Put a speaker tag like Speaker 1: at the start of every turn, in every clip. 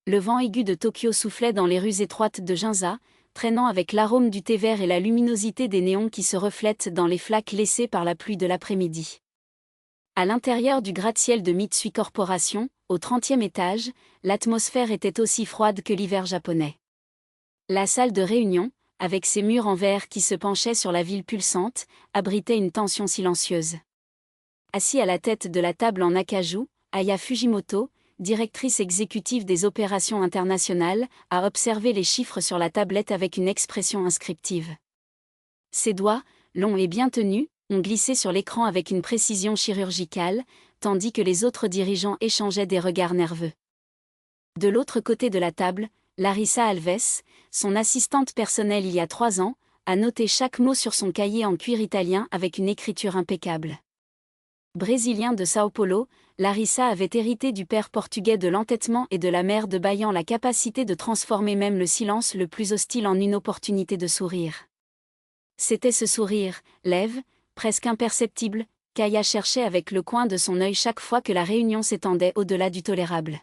Speaker 1: Le vent aigu de Tokyo soufflait dans les rues étroites de Ginza, traînant avec l'arôme du thé vert et la luminosité des néons qui se reflètent dans les flaques laissées par la pluie de l'après-midi. À l'intérieur du gratte-ciel de Mitsui Corporation, au 30e étage, l'atmosphère était aussi froide que l'hiver japonais. La salle de réunion, avec ses murs en verre qui se penchaient sur la ville pulsante, abritait une tension silencieuse. Assis à la tête de la table en acajou, Aya Fujimoto, directrice exécutive des opérations internationales, a observé les chiffres sur la tablette avec une expression inscriptive. Ses doigts, longs et bien tenus, ont glissé sur l'écran avec une précision chirurgicale, tandis que les autres dirigeants échangeaient des regards nerveux. De l'autre côté de la table, Larissa Alves, son assistante personnelle il y a 3 ans, a noté chaque mot sur son cahier en cuir italien avec une écriture impeccable. Brésilien de Sao Paulo, Larissa avait hérité du père portugais de l'entêtement et de la mère de Bayan la capacité de transformer même le silence le plus hostile en une opportunité de sourire. C'était ce sourire, lève, presque imperceptible, qu'Aya cherchait avec le coin de son œil chaque fois que la réunion s'étendait au-delà du tolérable.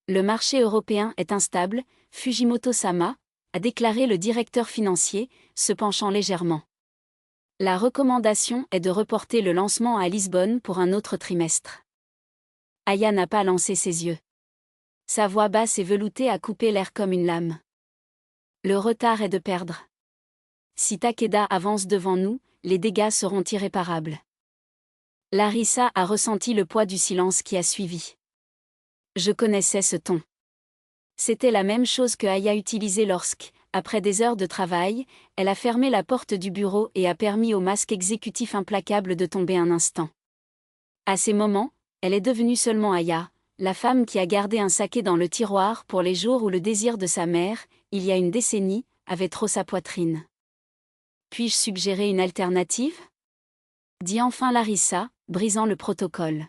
Speaker 1: Le marché européen est instable, Fujimoto-sama, a déclaré le directeur financier, se penchant légèrement. La recommandation est de reporter le lancement à Lisbonne pour un autre trimestre. Aya n'a pas lancé ses yeux. Sa voix basse et veloutée a coupé l'air comme une lame. Le retard est de perdre. Si Takeda avance devant nous, les dégâts seront irréparables. Larissa a ressenti le poids du silence qui a suivi. Je connaissais ce ton. C'était la même chose que Aya utilisait lorsque, après des heures de travail, elle a fermé la porte du bureau et a permis au masque exécutif implacable de tomber un instant. À ces moments, elle est devenue seulement Aya, la femme qui a gardé un saké dans le tiroir pour les jours où le désir de sa mère, il y a une décennie, avait trop sa poitrine. Puis-je suggérer une alternative ? Dit enfin Larissa, brisant le protocole.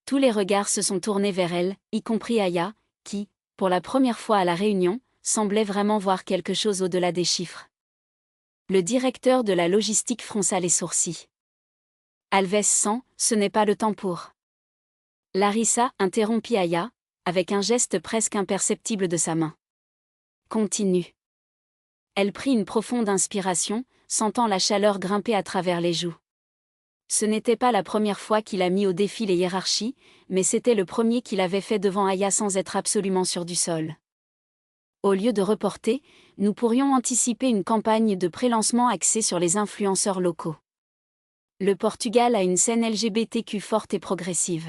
Speaker 1: Tous les regards se sont tournés vers elle, y compris Aya, qui, pour la première fois à la réunion, semblait vraiment voir quelque chose au-delà des chiffres. Le directeur de la logistique fronça les sourcils. Alves sent, ce n'est pas le temps pour. Larissa interrompit Aya, avec un geste presque imperceptible de sa main. Continue. Elle prit une profonde inspiration, sentant la chaleur grimper à travers les joues. Ce n'était pas la première fois qu'il a mis au défi les hiérarchies, mais c'était le premier qu'il avait fait devant Aya sans être absolument sûr du sol. Au lieu de reporter, nous pourrions anticiper une campagne de pré-lancement axée sur les influenceurs locaux. Le Portugal a une scène LGBTQ forte et progressive.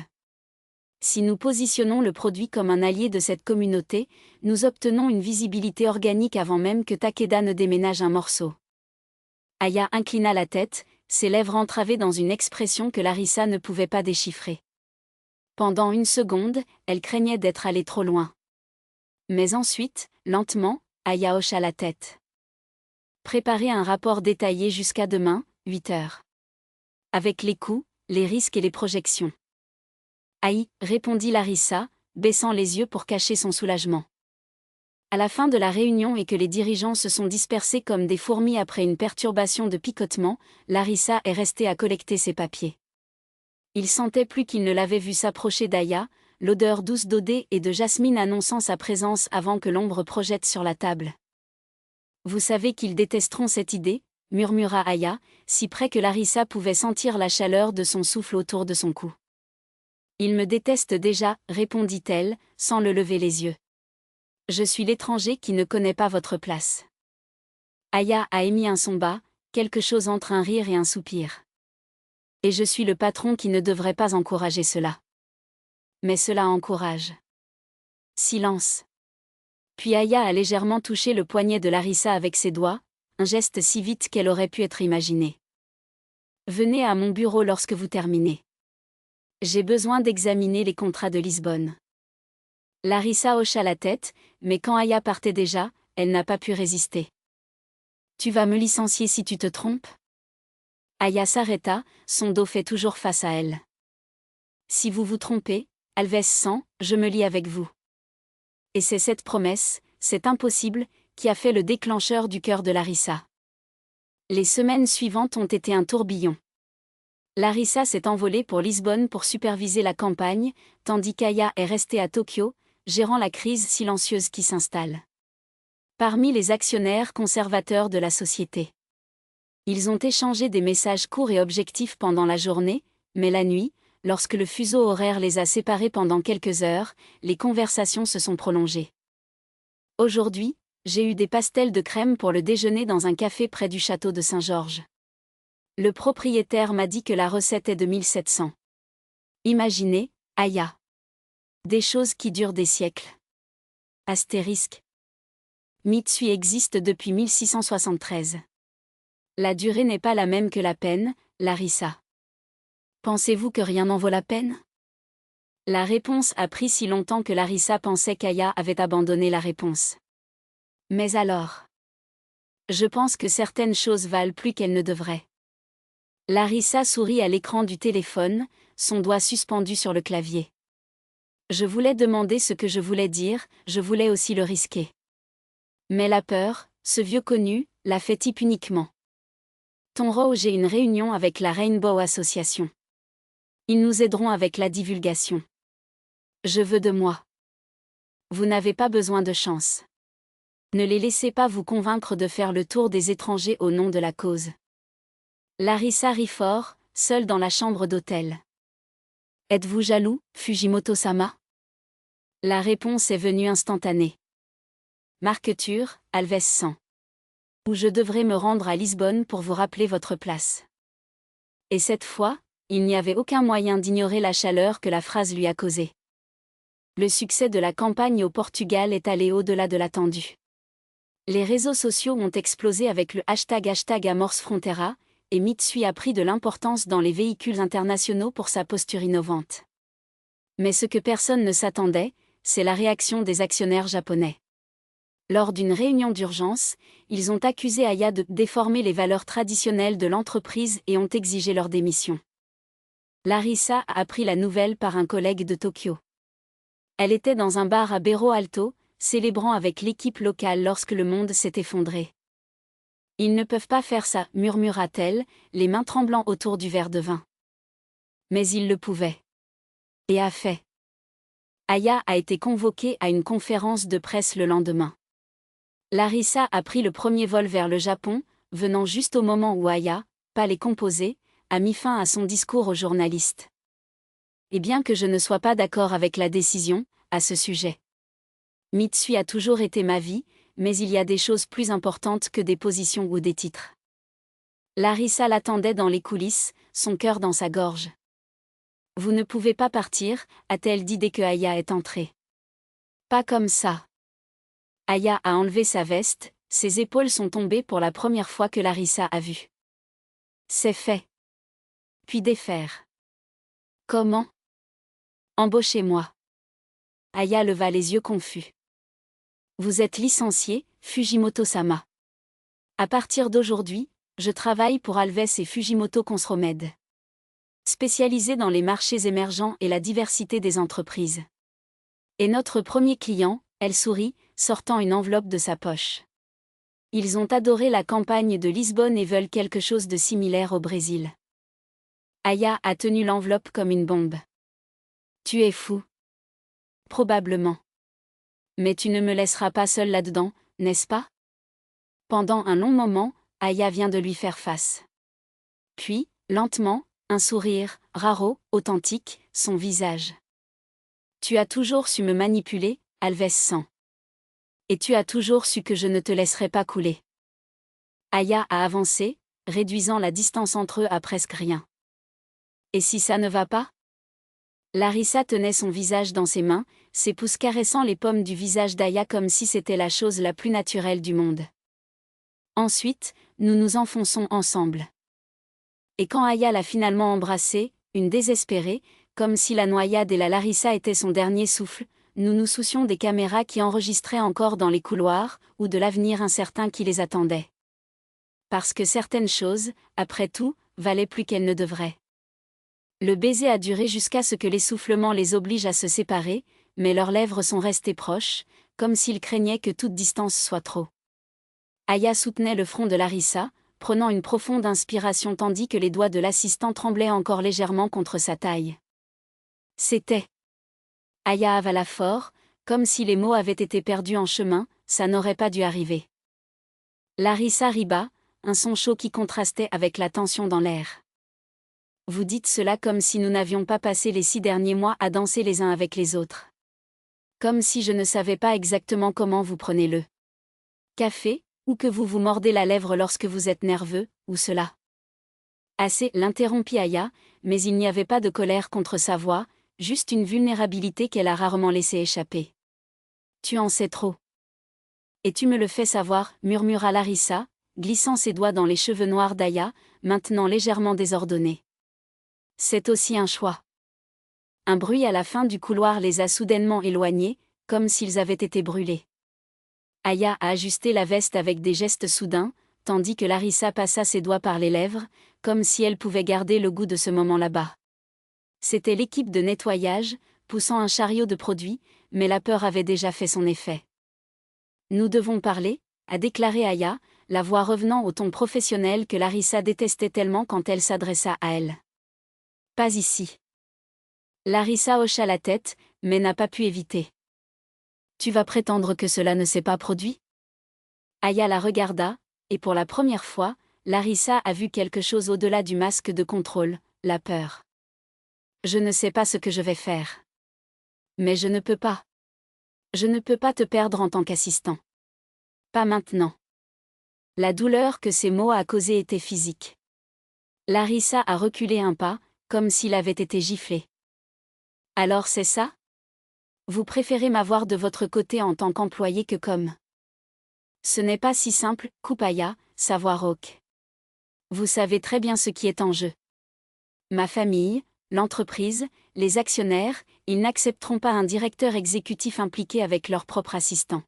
Speaker 1: Si nous positionnons le produit comme un allié de cette communauté, nous obtenons une visibilité organique avant même que Takeda ne déménage un morceau. Aya inclina la tête, ses lèvres entravées dans une expression que Larissa ne pouvait pas déchiffrer. Pendant une seconde, elle craignait d'être allée trop loin. Mais ensuite, lentement, Aya hocha la tête. Préparez un rapport détaillé jusqu'à demain, 8 heures. Avec les coûts, les risques et les projections. Aïe, répondit Larissa, baissant les yeux pour cacher son soulagement. À la fin de la réunion et que les dirigeants se sont dispersés comme des fourmis après une perturbation de picotement, Larissa est restée à collecter ses papiers. Il sentait plus qu'il ne l'avait vue s'approcher d'Aya, l'odeur douce d'odé et de jasmine annonçant sa présence avant que l'ombre projette sur la table. Vous savez qu'ils détesteront cette idée, murmura Aya, si près que Larissa pouvait sentir la chaleur de son souffle autour de son cou. Ils me détestent déjà, répondit-elle, sans le lever les yeux. Je suis l'étranger qui ne connaît pas votre place. Aya a émis un son bas, quelque chose entre un rire et un soupir. Et je suis le patron qui ne devrait pas encourager cela. Mais cela encourage. Silence. Puis Aya a légèrement touché le poignet de Larissa avec ses doigts, un geste si vite qu'elle aurait pu être imaginée. Venez à mon bureau lorsque vous terminez. J'ai besoin d'examiner les contrats de Lisbonne. Larissa hocha la tête, mais quand Aya partait déjà, elle n'a pas pu résister. Tu vas me licencier si tu te trompes ? Aya s'arrêta, son dos fait toujours face à elle. Si vous vous trompez, Alves sent, je me lie avec vous. Et c'est cette promesse, c'est impossible, qui a fait le déclencheur du cœur de Larissa. Les semaines suivantes ont été un tourbillon. Larissa s'est envolée pour Lisbonne pour superviser la campagne, tandis qu'Aya est restée à Tokyo, gérant la crise silencieuse qui s'installe. Parmi les actionnaires conservateurs de la société. Ils ont échangé des messages courts et objectifs pendant la journée, mais la nuit, lorsque le fuseau horaire les a séparés pendant quelques heures, les conversations se sont prolongées. Aujourd'hui, j'ai eu des pastels de crème pour le déjeuner dans un café près du château de Saint-Georges. Le propriétaire m'a dit que la recette est de 1700. Imaginez, Aya. Des choses qui durent des siècles. Astérisque. Mitsui existe depuis 1673. La durée n'est pas la même que la peine, Larissa. Pensez-vous que rien n'en vaut la peine? La réponse a pris si longtemps que Larissa pensait qu'Aya avait abandonné la réponse. Mais alors? Je pense que certaines choses valent plus qu'elles ne devraient. Larissa sourit à l'écran du téléphone, son doigt suspendu sur le clavier. Je voulais demander ce que je voulais dire, je voulais aussi le risquer. Mais la peur, ce vieux connu, l'a fait type uniquement. Tonro, j'ai une réunion avec la Rainbow Association. Ils nous aideront avec la divulgation. Je veux de moi. Vous n'avez pas besoin de chance. Ne les laissez pas vous convaincre de faire le tour des étrangers au nom de la cause. Larissa rit fort, seule dans la chambre d'hôtel. Êtes-vous jaloux, Fujimoto-sama? La réponse est venue instantanée. Marqueture, Alves 100. Ou je devrais me rendre à Lisbonne pour vous rappeler votre place. Et cette fois, il n'y avait aucun moyen d'ignorer la chaleur que la phrase lui a causée. Le succès de la campagne au Portugal est allé au-delà de l'attendu. Les réseaux sociaux ont explosé avec le hashtag Amorce Frontera, et Mitsui a pris de l'importance dans les véhicules internationaux pour sa posture innovante. Mais ce que personne ne s'attendait, c'est la réaction des actionnaires japonais. Lors d'une réunion d'urgence, ils ont accusé Aya de déformer les valeurs traditionnelles de l'entreprise et ont exigé leur démission. Larissa a appris la nouvelle par un collègue de Tokyo. Elle était dans un bar à Bero Alto, célébrant avec l'équipe locale lorsque le monde s'est effondré. Ils ne peuvent pas faire ça, murmura-t-elle, les mains tremblant autour du verre de vin. Mais ils le pouvaient. Et a fait. Aya a été convoquée à une conférence de presse le lendemain. Larissa a pris le premier vol vers le Japon, venant juste au moment où Aya, Palais composé, a mis fin à son discours aux journalistes. Et bien que je ne sois pas d'accord avec la décision, à ce sujet. Mitsui a toujours été ma vie, mais il y a des choses plus importantes que des positions ou des titres. Larissa l'attendait dans les coulisses, son cœur dans sa gorge. Vous ne pouvez pas partir, a-t-elle dit dès que Aya est entrée. Pas comme ça. Aya a enlevé sa veste, ses épaules sont tombées pour la première fois que Larissa a vu. C'est fait. Puis défaire. Comment? Embauchez-moi. Aya leva les yeux confus. Vous êtes licencié, Fujimoto-sama. À partir d'aujourd'hui, je travaille pour Alves et Fujimoto Consromed. Spécialisé dans les marchés émergents et la diversité des entreprises. Et notre premier client, elle sourit, sortant une enveloppe de sa poche. Ils ont adoré la campagne de Lisbonne et veulent quelque chose de similaire au Brésil. Aya a tenu l'enveloppe comme une bombe. Tu es fou. Probablement. Mais tu ne me laisseras pas seule là-dedans, n'est-ce pas? Pendant un long moment, Aya vient de lui faire face. Puis, lentement, un sourire, raro, authentique, son visage. Tu as toujours su me manipuler, Alves 100. Et tu as toujours su que je ne te laisserai pas couler. Aya a avancé, réduisant la distance entre eux à presque rien. Et si ça ne va pas? Larissa tenait son visage dans ses mains, ses pouces caressant les pommes du visage d'Aya comme si c'était la chose la plus naturelle du monde. Ensuite, nous nous enfonçons ensemble. Et quand Aya l'a finalement embrassée, une désespérée, comme si la noyade et la Larissa étaient son dernier souffle, nous nous soucions des caméras qui enregistraient encore dans les couloirs, ou de l'avenir incertain qui les attendait. Parce que certaines choses, après tout, valaient plus qu'elles ne devraient. Le baiser a duré jusqu'à ce que l'essoufflement les oblige à se séparer, mais leurs lèvres sont restées proches, comme s'ils craignaient que toute distance soit trop. Aya soutenait le front de Larissa, prenant une profonde inspiration tandis que les doigts de l'assistant tremblaient encore légèrement contre sa taille. C'était. Aya avala fort, Comme si les mots avaient été perdus en chemin, ça n'aurait pas dû arriver. Larissa rit bas, un son chaud qui contrastait avec la tension dans l'air. Vous dites cela comme si nous n'avions pas passé les 6 derniers mois à danser les uns avec les autres. Comme si je ne savais pas exactement comment vous prenez le café, ou que vous vous mordez la lèvre lorsque vous êtes nerveux, ou cela. Assez, l'interrompit Aya, mais il n'y avait pas de colère contre sa voix, juste une vulnérabilité qu'elle a rarement laissé échapper. Tu en sais trop. Et tu me le fais savoir, murmura Larissa, glissant ses doigts dans les cheveux noirs d'Aya, maintenant légèrement désordonnés. C'est aussi un choix. Un bruit à la fin du couloir les a soudainement éloignés, comme s'ils avaient été brûlés. Aya a ajusté la veste avec des gestes soudains, tandis que Larissa passa ses doigts par les lèvres, comme si elle pouvait garder le goût de ce moment là-bas. C'était l'équipe de nettoyage, poussant un chariot de produits, mais la peur avait déjà fait son effet. Nous devons parler, a déclaré Aya, la voix revenant au ton professionnel que Larissa détestait tellement quand elle s'adressa à elle. Pas ici. Larissa hocha la tête, mais n'a pas pu éviter. Tu vas prétendre que cela ne s'est pas produit ? Aya la regarda, et pour la première fois, Larissa a vu quelque chose au-delà du masque de contrôle, la peur. Je ne sais pas ce que je vais faire. Mais je ne peux pas. Je ne peux pas te perdre en tant qu'assistant. Pas maintenant. La douleur que ces mots a causée était physique. Larissa a reculé un pas, comme s'il avait été giflé. Alors c'est ça ? Vous préférez m'avoir de votre côté en tant qu'employé que comme. Ce n'est pas si simple, coupe Aya, sa voix rauque. Vous savez très bien ce qui est en jeu. Ma famille, l'entreprise, les actionnaires, ils n'accepteront pas un directeur exécutif impliqué avec leur propre assistant.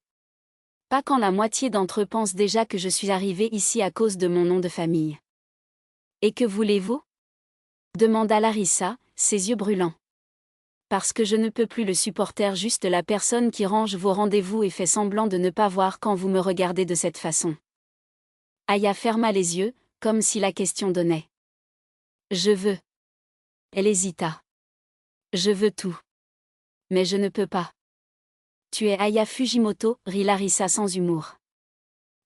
Speaker 1: Pas quand la moitié d'entre eux pensent déjà que je suis arrivé ici à cause de mon nom de famille. Et que voulez-vous ? Demanda Larissa, ses yeux brûlants. Parce que je ne peux plus le supporter, juste la personne qui range vos rendez-vous et fait semblant de ne pas voir quand vous me regardez de cette façon. Aya ferma les yeux, comme si la question donnait. Je veux. Elle hésita. Je veux tout. Mais je ne peux pas. Tu es Aya Fujimoto, rit Larissa sans humour.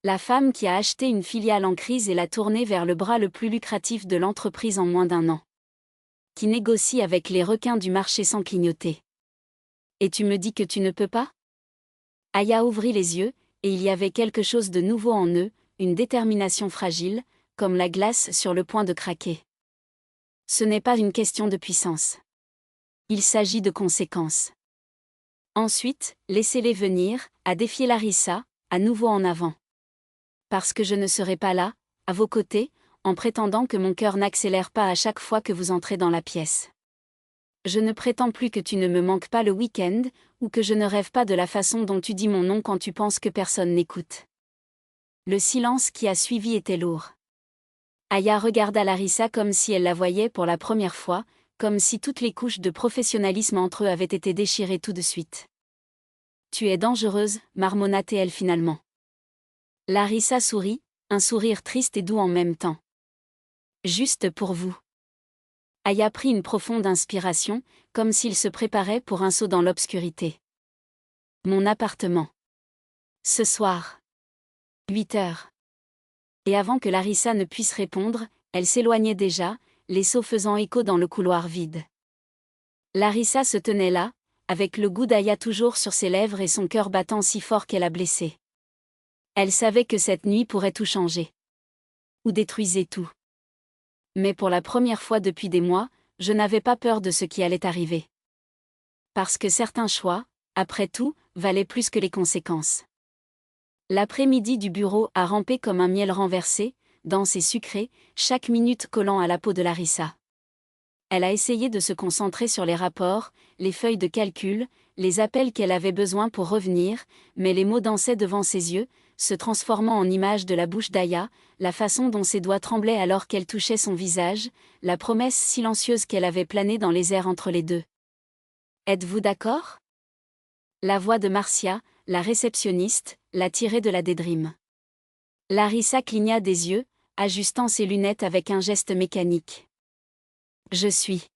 Speaker 1: La femme qui a acheté une filiale en crise et l'a tournée vers le bras le plus lucratif de l'entreprise en moins d'1 an. Qui négocie avec les requins du marché sans clignoter. Et tu me dis que tu ne peux pas ? Aya ouvrit les yeux, et il y avait quelque chose de nouveau en eux, une détermination fragile, comme la glace sur le point de craquer. Ce n'est pas une question de puissance. Il s'agit de conséquences. Ensuite, laissez-les venir, a défié Larissa, à nouveau en avant. Parce que je ne serai pas là, à vos côtés, en prétendant que mon cœur n'accélère pas à chaque fois que vous entrez dans la pièce. Je ne prétends plus que tu ne me manques pas le week-end, ou que je ne rêve pas de la façon dont tu dis mon nom quand tu penses que personne n'écoute. Le silence qui a suivi était lourd. Aya regarda Larissa comme si elle la voyait pour la première fois, comme si toutes les couches de professionnalisme entre eux avaient été déchirées tout de suite. Tu es dangereuse, marmonna-t-elle finalement. Larissa sourit, un sourire triste et doux en même temps. Juste pour vous. Aya prit une profonde inspiration, comme s'il se préparait pour un saut dans l'obscurité. Mon appartement. Ce soir. 8 heures. Et avant que Larissa ne puisse répondre, elle s'éloignait déjà, les sauts faisant écho dans le couloir vide. Larissa se tenait là, avec le goût d'Aya toujours sur ses lèvres et son cœur battant si fort qu'elle a blessé. Elle savait que cette nuit pourrait tout changer. Ou détruisait tout. Mais pour la première fois depuis des mois, je n'avais pas peur de ce qui allait arriver. Parce que certains choix, après tout, valaient plus que les conséquences. L'après-midi du bureau a rampé comme un miel renversé, dense et sucré, chaque minute collant à la peau de Larissa. Elle a essayé de se concentrer sur les rapports, les feuilles de calcul, les appels qu'elle avait besoin pour revenir, mais les mots dansaient devant ses yeux, se transformant en images de la bouche d'Aya, la façon dont ses doigts tremblaient alors qu'elle touchait son visage, la promesse silencieuse qu'elle avait planée dans les airs entre les deux. Êtes-vous d'accord ? La voix de Marcia, la réceptionniste, l'a tirée de la daydream. Larissa cligna des yeux, ajustant ses lunettes avec un geste mécanique. Je suis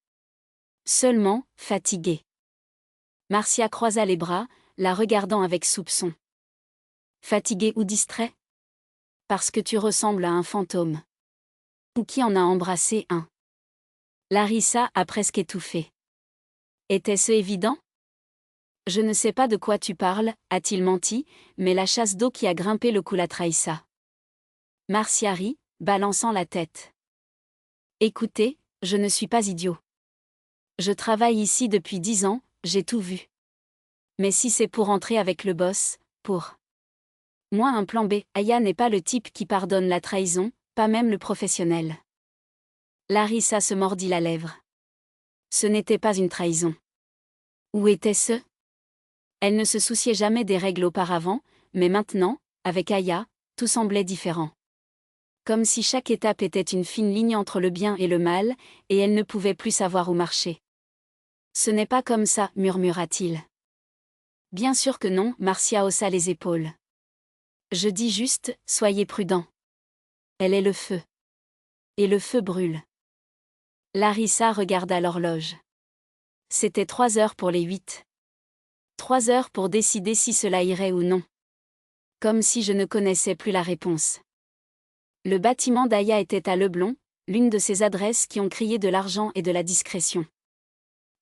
Speaker 1: seulement fatiguée. Marcia croisa les bras, la regardant avec soupçon. Fatigué ou distrait? Parce que tu ressembles à un fantôme. Ou qui en a embrassé un? Larissa a presque étouffé. Était-ce évident? Je ne sais pas de quoi tu parles, a-t-il menti, mais la chasse d'eau qui a grimpé le cou la trahissa. Marcia rit, balançant la tête. Écoutez, je ne suis pas idiot. Je travaille ici depuis 10 ans, j'ai tout vu. Mais si c'est pour entrer avec le boss, pour moi un plan B, Aya n'est pas le type qui pardonne la trahison, pas même le professionnel. Larissa se mordit la lèvre. Ce n'était pas une trahison. Où était-ce? Elle ne se souciait jamais des règles auparavant, mais maintenant, avec Aya, tout semblait différent. Comme si chaque étape était une fine ligne entre le bien et le mal, et elle ne pouvait plus savoir où marcher. Ce n'est pas comme ça, murmura-t-il. Bien sûr que non, Marcia haussa les épaules. Je dis juste, soyez prudent. Elle est le feu. Et le feu brûle. Larissa regarda l'horloge. C'était 3 heures pour les 8. 3 heures pour décider si cela irait ou non. Comme si je ne connaissais plus la réponse. Le bâtiment d'Aya était à Leblon, l'une de ces adresses qui ont crié de l'argent et de la discrétion.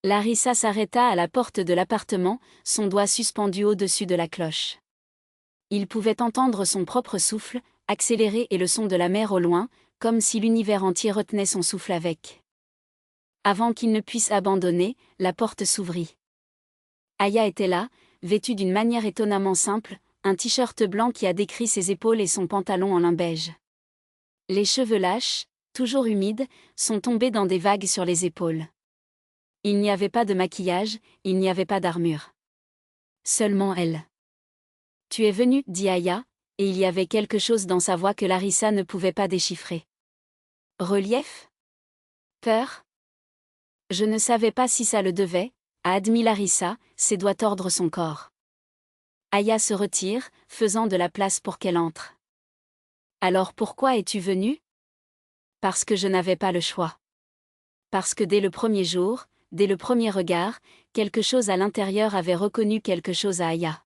Speaker 1: Larissa s'arrêta à la porte de l'appartement, son doigt suspendu au-dessus de la cloche. Il pouvait entendre son propre souffle, accéléré et le son de la mer au loin, comme si l'univers entier retenait son souffle avec. Avant qu'il ne puisse abandonner, la porte s'ouvrit. Aya était là, vêtue d'une manière étonnamment simple, un t-shirt blanc qui a décrit ses épaules et son pantalon en lin beige. Les cheveux lâches, toujours humides, sont tombés dans des vagues sur les épaules. Il n'y avait pas de maquillage, il n'y avait pas d'armure. Seulement elle. Tu es venue, dit Aya, et il y avait quelque chose dans sa voix que Larissa ne pouvait pas déchiffrer. Relief? Peur? Je ne savais pas si ça le devait, a admis Larissa, ses doigts tordre son corps. Aya se retire, faisant de la place pour qu'elle entre. Alors pourquoi es-tu venue? Parce que je n'avais pas le choix. Parce que dès le premier jour, dès le premier regard, quelque chose à l'intérieur avait reconnu quelque chose à Aya.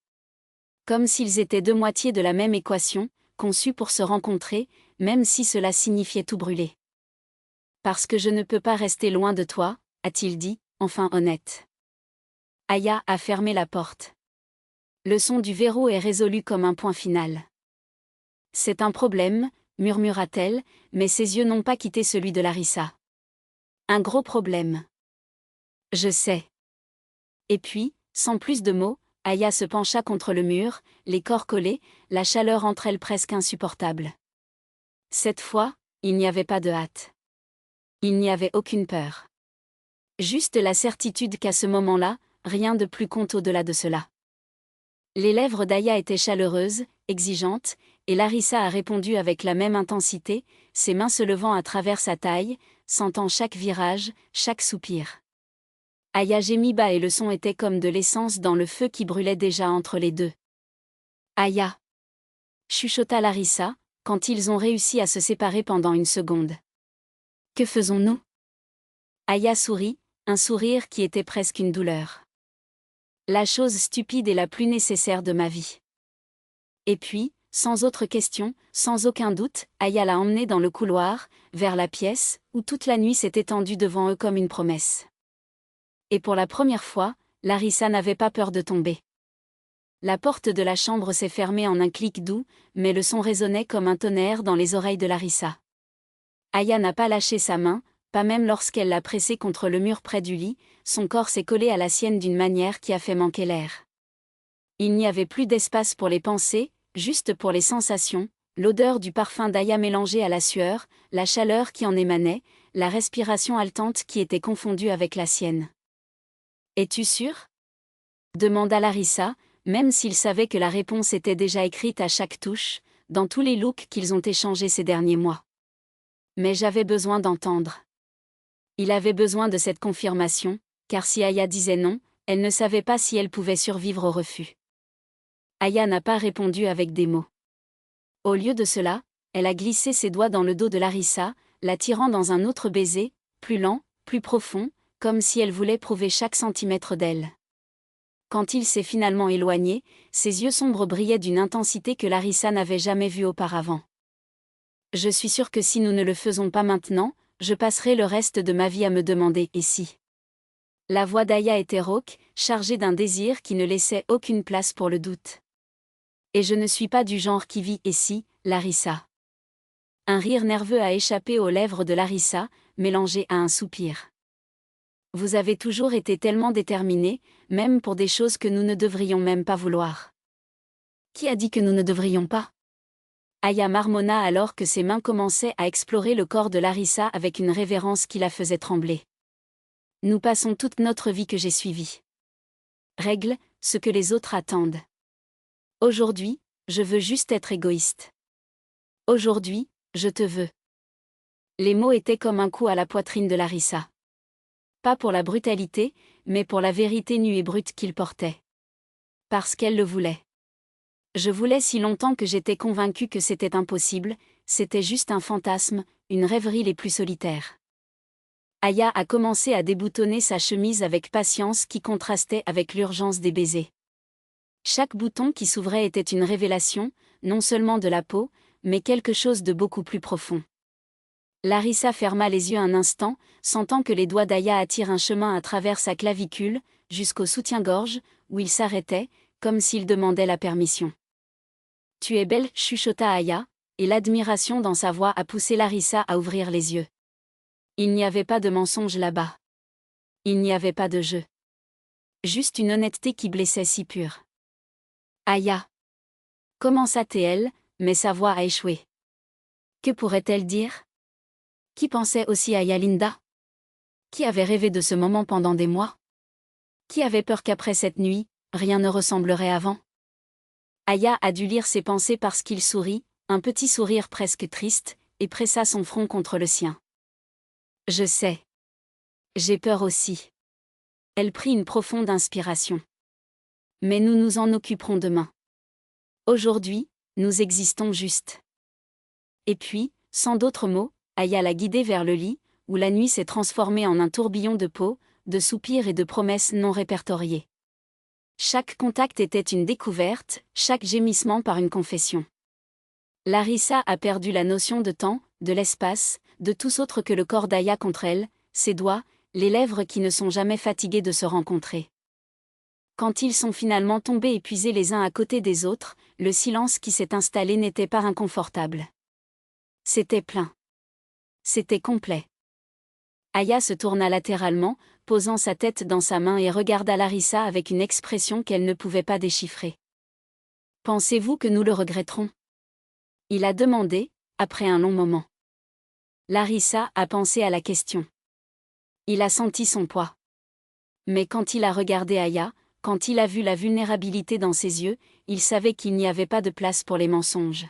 Speaker 1: Comme s'ils étaient deux moitiés de la même équation, conçues pour se rencontrer, même si cela signifiait tout brûler. Parce que je ne peux pas rester loin de toi, a-t-il dit, enfin honnête. Aya a fermé la porte. Le son du verrou est résolu comme un point final. C'est un problème, murmura-t-elle, mais ses yeux n'ont pas quitté celui de Larissa. Un gros problème. Je sais. Et puis, sans plus de mots, Aya se pencha contre le mur, les corps collés, la chaleur entre elles presque insupportable. Cette fois, il n'y avait pas de hâte. Il n'y avait aucune peur. Juste la certitude qu'à ce moment-là, rien de plus compte au-delà de cela. Les lèvres d'Aya étaient chaleureuses, exigeantes, et Larissa a répondu avec la même intensité, ses mains se levant à travers sa taille, sentant chaque virage, chaque soupir. Aya gémit bas et le son était comme de l'essence dans le feu qui brûlait déjà entre les deux. Aya! Chuchota Larissa, quand ils ont réussi à se séparer pendant une seconde. Que faisons-nous? Aya sourit, un sourire qui était presque une douleur. La chose stupide et la plus nécessaire de ma vie. Et puis, sans autre question, sans aucun doute, Aya l'a emmené dans le couloir, vers la pièce, où toute la nuit s'est étendue devant eux comme une promesse. Et pour la première fois, Larissa n'avait pas peur de tomber. La porte de la chambre s'est fermée en un clic doux, mais le son résonnait comme un tonnerre dans les oreilles de Larissa. Aya n'a pas lâché sa main, pas même lorsqu'elle l'a pressée contre le mur près du lit, son corps s'est collé à la sienne d'une manière qui a fait manquer l'air. Il n'y avait plus d'espace pour les pensées, juste pour les sensations, l'odeur du parfum d'Aya mélangée à la sueur, la chaleur qui en émanait, la respiration haletante qui était confondue avec la sienne. « Es-tu sûr ?» demanda Larissa, même s'il savait que la réponse était déjà écrite à chaque touche, dans tous les looks qu'ils ont échangés ces derniers mois. Mais j'avais besoin d'entendre. Il avait besoin de cette confirmation, car si Aya disait non, elle ne savait pas si elle pouvait survivre au refus. Aya n'a pas répondu avec des mots. Au lieu de cela, elle a glissé ses doigts dans le dos de Larissa, l'attirant dans un autre baiser, plus lent, plus profond, comme si elle voulait prouver chaque centimètre d'elle. Quand il s'est finalement éloigné, ses yeux sombres brillaient d'une intensité que Larissa n'avait jamais vue auparavant. Je suis sûre que si nous ne le faisons pas maintenant, je passerai le reste de ma vie à me demander « et si ?» La voix d'Aya était rauque, chargée d'un désir qui ne laissait aucune place pour le doute. Et je ne suis pas du genre qui vit « et si », Larissa. Un rire nerveux a échappé aux lèvres de Larissa, mélangé à un soupir. Vous avez toujours été tellement déterminée, même pour des choses que nous ne devrions même pas vouloir. Qui a dit que nous ne devrions pas ? Aya marmonna alors que ses mains commençaient à explorer le corps de Larissa avec une révérence qui la faisait trembler. Nous passons toute notre vie que j'ai suivie. Règle, ce que les autres attendent. Aujourd'hui, je veux juste être égoïste. Aujourd'hui, je te veux. Les mots étaient comme un coup à la poitrine de Larissa. Pas pour la brutalité, mais pour la vérité nue et brute qu'il portait. Parce qu'elle le voulait. Je voulais si longtemps que j'étais convaincue que c'était impossible, c'était juste un fantasme, une rêverie les plus solitaires. Aya a commencé à déboutonner sa chemise avec patience qui contrastait avec l'urgence des baisers. Chaque bouton qui s'ouvrait était une révélation, non seulement de la peau, mais quelque chose de beaucoup plus profond. Larissa ferma les yeux un instant, sentant que les doigts d'Aya attirent un chemin à travers sa clavicule, jusqu'au soutien-gorge, où il s'arrêtait, comme s'il demandait la permission. « Tu es belle » chuchota Aya, et l'admiration dans sa voix a poussé Larissa à ouvrir les yeux. Il n'y avait pas de mensonge là-bas. Il n'y avait pas de jeu. Juste une honnêteté qui blessait si pure. « Aya » commença-t-elle, mais sa voix a échoué. Que pourrait-elle dire ? Qui pensait aussi à Yalinda ? Qui avait rêvé de ce moment pendant des mois ? Qui avait peur qu'après cette nuit, rien ne ressemblerait avant ? Aya a dû lire ses pensées parce qu'il sourit, un petit sourire presque triste, et pressa son front contre le sien. Je sais. J'ai peur aussi. Elle prit une profonde inspiration. Mais nous nous en occuperons demain. Aujourd'hui, nous existons juste. Et puis, sans d'autres mots, Aya l'a guidée vers le lit, où la nuit s'est transformée en un tourbillon de peau, de soupirs et de promesses non répertoriées. Chaque contact était une découverte, chaque gémissement par une confession. Larissa a perdu la notion de temps, de l'espace, de tout autre que le corps d'Aya contre elle, ses doigts, les lèvres qui ne sont jamais fatiguées de se rencontrer. Quand ils sont finalement tombés épuisés les uns à côté des autres, le silence qui s'est installé n'était pas inconfortable. C'était plein. C'était complet. Aya se tourna latéralement, posant sa tête dans sa main et regarda Larissa avec une expression qu'elle ne pouvait pas déchiffrer. « Pensez-vous que nous le regretterons ?» Il a demandé, après un long moment. Larissa a pensé à la question. Il a senti son poids. Mais quand il a regardé Aya, quand il a vu la vulnérabilité dans ses yeux, il savait qu'il n'y avait pas de place pour les mensonges.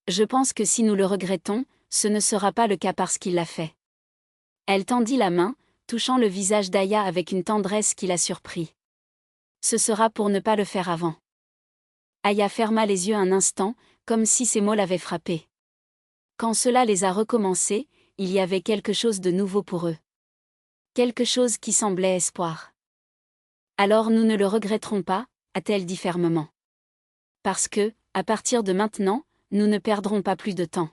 Speaker 1: Je pense que si nous le regrettons, ce ne sera pas le cas parce qu'il l'a fait. Elle tendit la main, touchant le visage d'Aya avec une tendresse qui l'a surpris. Ce sera pour ne pas le faire avant. Aya ferma les yeux un instant, comme si ces mots l'avaient frappée. Quand cela les a recommencés, il y avait quelque chose de nouveau pour eux. Quelque chose qui semblait espoir. Alors nous ne le regretterons pas, a-t-elle dit fermement. Parce que, à partir de maintenant, nous ne perdrons pas plus de temps.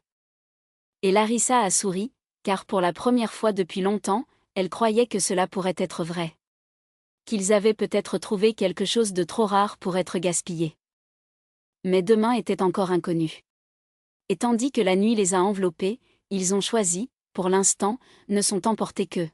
Speaker 1: Et Larissa a souri, car pour la première fois depuis longtemps, elle croyait que cela pourrait être vrai. Qu'ils avaient peut-être trouvé quelque chose de trop rare pour être gaspillé. Mais demain était encore inconnu. Et tandis que la nuit les a enveloppés, ils ont choisi, pour l'instant, ne sont emportés qu'eux.